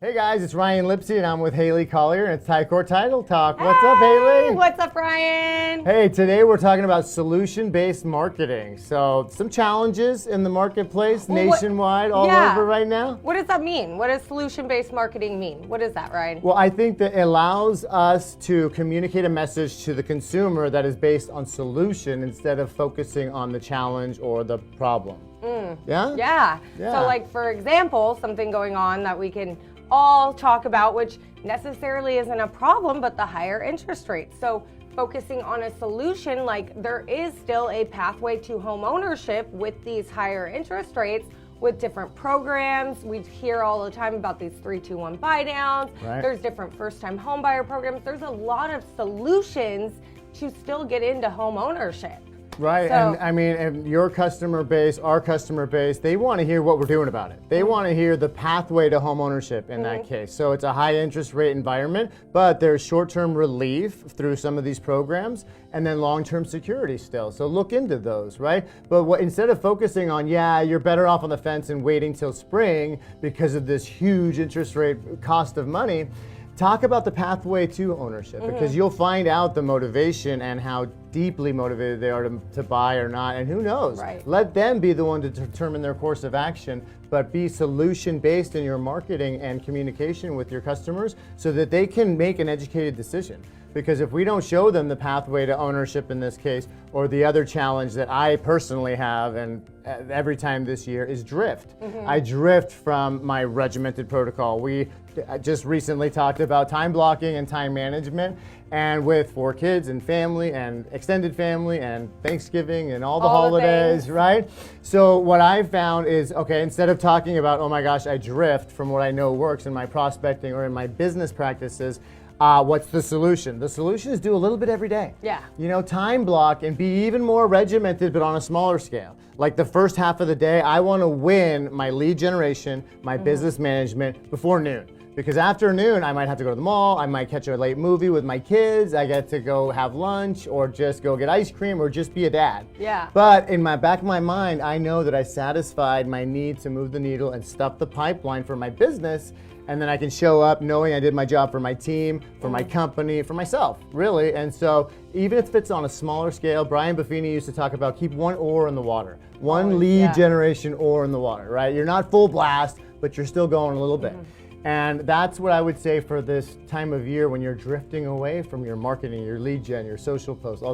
Hey guys, it's Ryan Lipsey and I'm with Haley Collier and it's Tycore Title Talk. What's up, Haley? What's up, Ryan? Hey, today we're talking about solution-based marketing. So some challenges in the marketplace nationwide all over right now. What does that mean? What does solution-based marketing mean? What is that, Ryan? Well, I think that it allows us to communicate a message to the consumer that is based on solution instead of focusing on the challenge or the problem. Yeah. So like, for example, something going on that we can all talk about, which necessarily isn't a problem, but the higher interest rates. So focusing on a solution, like there is still a pathway to home ownership with these higher interest rates with different programs. We hear all the time about these 3-2-1 buy downs. Right. There's different first-time home buyer programs. There's a lot of solutions to still get into home ownership. Right, and I mean, and your customer base, our customer base, they want to hear what we're doing about it. They want to hear the pathway to home ownership in that case. So it's a high interest rate environment, but there's short-term relief through some of these programs and then long-term security still. So look into those, right? But instead of focusing on, you're better off on the fence and waiting till spring because of this huge interest rate cost of money, talk about the pathway to ownership because you'll find out the motivation and how deeply motivated they are to buy or not, and who knows? Right. Let them be the one to determine their course of action, but be solution-based in your marketing and communication with your customers so that they can make an educated decision. Because if we don't show them the pathway to ownership in this case, or the other challenge that I personally have and every time this year is drift. I drift from my regimented protocol. We just recently talked about time blocking and time management, and with 4 kids and family and extended family and Thanksgiving and all the holidays, right? So what I've found is, okay, instead of talking about, oh my gosh, I drift from what I know works in my prospecting or in my business practices, what's the solution? The solution is do a little bit every day. Yeah. You know, time block and be even more regimented, but on a smaller scale. Like the first half of the day, I want to win my lead generation, my business management before noon. Because after noon, I might have to go to the mall, I might catch a late movie with my kids, I get to go have lunch or just go get ice cream or just be a dad. Yeah. But in my back of my mind, I know that I satisfied my need to move the needle and stuff the pipeline for my business, and then I can show up knowing I did my job for my team, for my company, for myself, really. And so even if it's on a smaller scale, Brian Buffini used to talk about keep one oar in the water, one lead generation oar in the water, right? You're not full blast, but you're still going a little bit. And that's what I would say for this time of year when you're drifting away from your marketing, your lead gen, your social posts.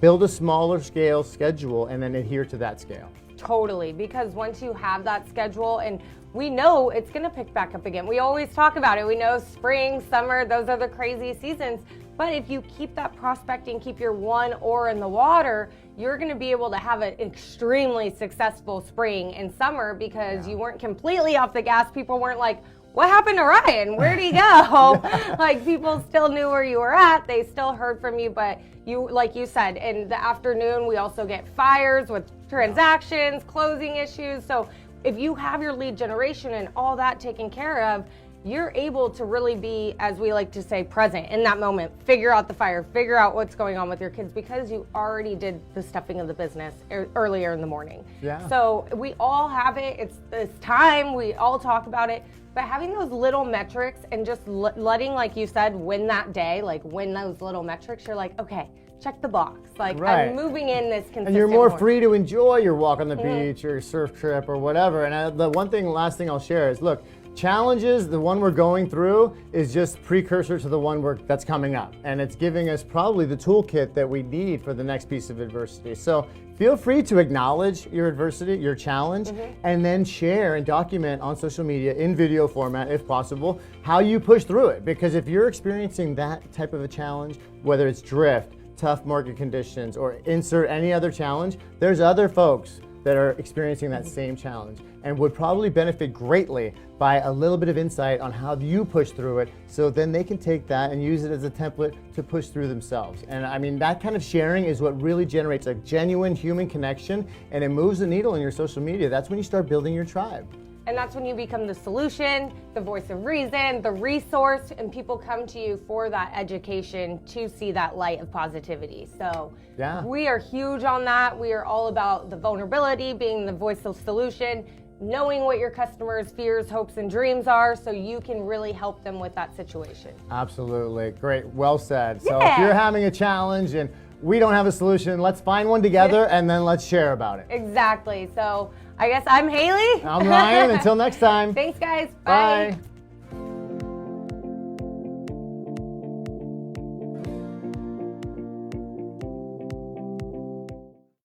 Build a smaller scale schedule and then adhere to that scale. Totally, because once you have that schedule, and we know it's going to pick back up again. We always talk about it. We know spring, summer, those are the crazy seasons. But if you keep that prospecting, keep your one oar in the water, you're going to be able to have an extremely successful spring and summer because you weren't completely off the gas. People weren't like, what happened to Ryan? Where'd he go? Like, people still knew where you were at. They still heard from you, but you, like you said, in the afternoon, we also get fires with transactions, closing issues. So if you have your lead generation and all that taken care of, you're able to really be, as we like to say, present in that moment. Figure out the fire, figure out what's going on with your kids because you already did the stuffing of the business earlier in the morning. Yeah. So we all have it. It's time. We all talk about it. But having those little metrics and just letting, like you said, win that day, like win those little metrics, you're like, okay, check the box. Like, I'm moving in this consistent. And you're more free to enjoy your walk on the beach or your surf trip or whatever. And the last thing I'll share is, look, challenges, the one we're going through is just precursor to the one that's coming up. And it's giving us probably the toolkit that we need for the next piece of adversity. So feel free to acknowledge your adversity, your challenge, and then share and document on social media in video format, if possible, how you push through it. Because if you're experiencing that type of a challenge, whether it's drift, tough market conditions, or insert any other challenge, there's other folks that are experiencing that same challenge and would probably benefit greatly by a little bit of insight on how you push through it, so then they can take that and use it as a template to push through themselves. And I mean, that kind of sharing is what really generates a genuine human connection, and it moves the needle in your social media. That's when you start building your tribe. And that's when you become the solution, the voice of reason, the resource, and people come to you for that education to see that light of positivity. So we are huge on that. We are all about the vulnerability, being the voice of solution, knowing what your customers' fears, hopes, and dreams are so you can really help them with that situation. Absolutely. Great. Well said. So Yeah. if you're having a challenge and we don't have a solution, let's find one together and then let's share about it. Exactly. So I guess I'm Haley. I'm Ryan. Until next time. Thanks, guys. Bye.